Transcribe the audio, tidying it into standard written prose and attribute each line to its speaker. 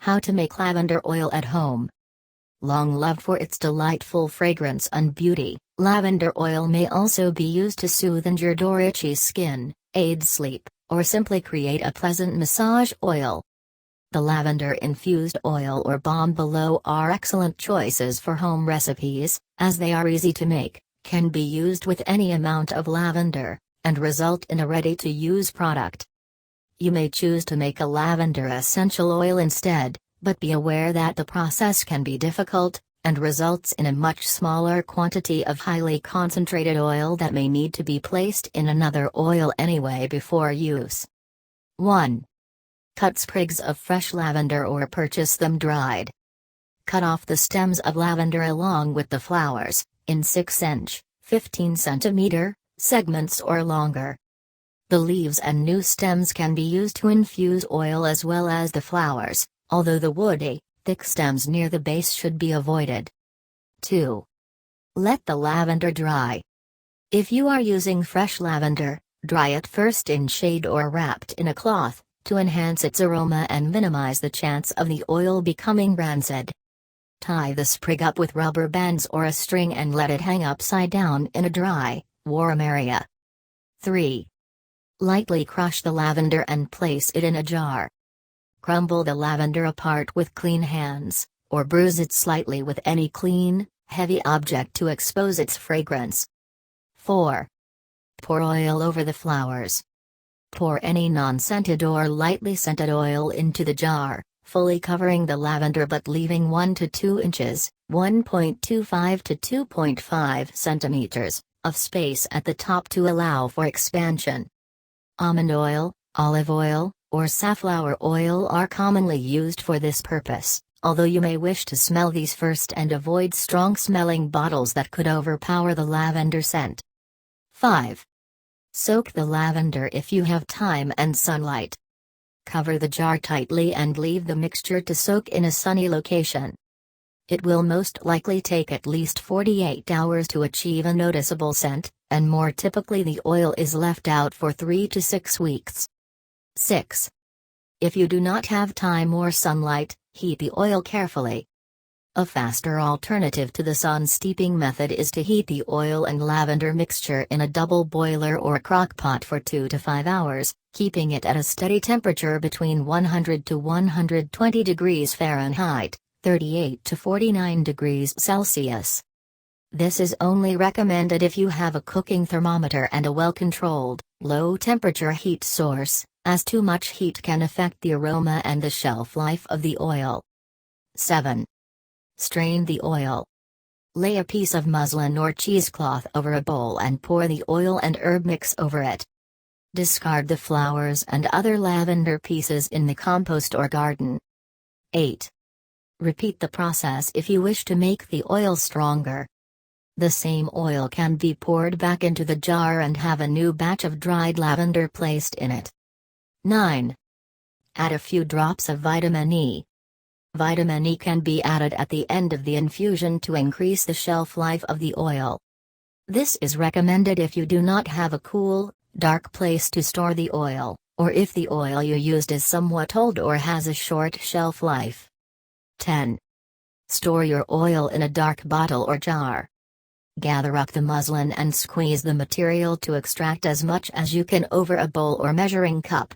Speaker 1: How to make lavender oil at home. Long loved for its delightful fragrance and beauty, lavender oil may also be used to soothe and endure itchy skin, aid sleep, or simply create a pleasant massage oil. The lavender-infused oil or balm below are excellent choices for home recipes, as they are easy to make, can be used with any amount of lavender, and result in a ready-to-use product. You may choose to make a lavender essential oil instead, but be aware that the process can be difficult, and results in a much smaller quantity of highly concentrated oil that may need to be placed in another oil anyway before use. 1. Cut sprigs of fresh lavender or purchase them dried. Cut off the stems of lavender along with the flowers, in 6-inch, 15-centimeter, segments or longer. The leaves and new stems can be used to infuse oil as well as the flowers, although the woody, thick stems near the base should be avoided. 2. Let the lavender dry. If you are using fresh lavender, dry it first in shade or wrapped in a cloth, to enhance its aroma and minimize the chance of the oil becoming rancid. Tie the sprig up with rubber bands or a string and let it hang upside down in a dry, warm area. 3. Lightly crush the lavender and place it in a jar. Crumble the lavender apart with clean hands, or bruise it slightly with any clean, heavy object to expose its fragrance. 4. Pour oil over the flowers. Pour any non-scented or lightly scented oil into the jar, fully covering the lavender but leaving 1 to 2 inches, 1.25 to 2.5 centimeters, of space at the top to allow for expansion. Almond oil, olive oil, or safflower oil are commonly used for this purpose, although you may wish to smell these first and avoid strong-smelling bottles that could overpower the lavender scent. 5. Soak the lavender if you have time and sunlight. Cover the jar tightly and leave the mixture to soak in a sunny location. It will most likely take at least 48 hours to achieve a noticeable scent, and more typically the oil is left out for 3 to 6 weeks. 6. If you do not have time or sunlight, heat the oil carefully. A faster alternative to the sun steeping method is to heat the oil and lavender mixture in a double boiler or crock pot for 2 to 5 hours, keeping it at a steady temperature between 100 to 120 degrees Fahrenheit, 38 to 49 degrees Celsius. This is only recommended if you have a cooking thermometer and a well-controlled, low-temperature heat source, as too much heat can affect the aroma and the shelf life of the oil. 7. Strain the oil. Lay a piece of muslin or cheesecloth over a bowl and pour the oil and herb mix over it. Discard the flowers and other lavender pieces in the compost or garden. 8. Repeat the process if you wish to make the oil stronger. The same oil can be poured back into the jar and have a new batch of dried lavender placed in it. 9. Add a few drops of vitamin E. Vitamin E can be added at the end of the infusion to increase the shelf life of the oil. This is recommended if you do not have a cool, dark place to store the oil, or if the oil you used is somewhat old or has a short shelf life. 10. Store your oil in a dark bottle or jar. Gather up the muslin and squeeze the material to extract as much as you can over a bowl or measuring cup,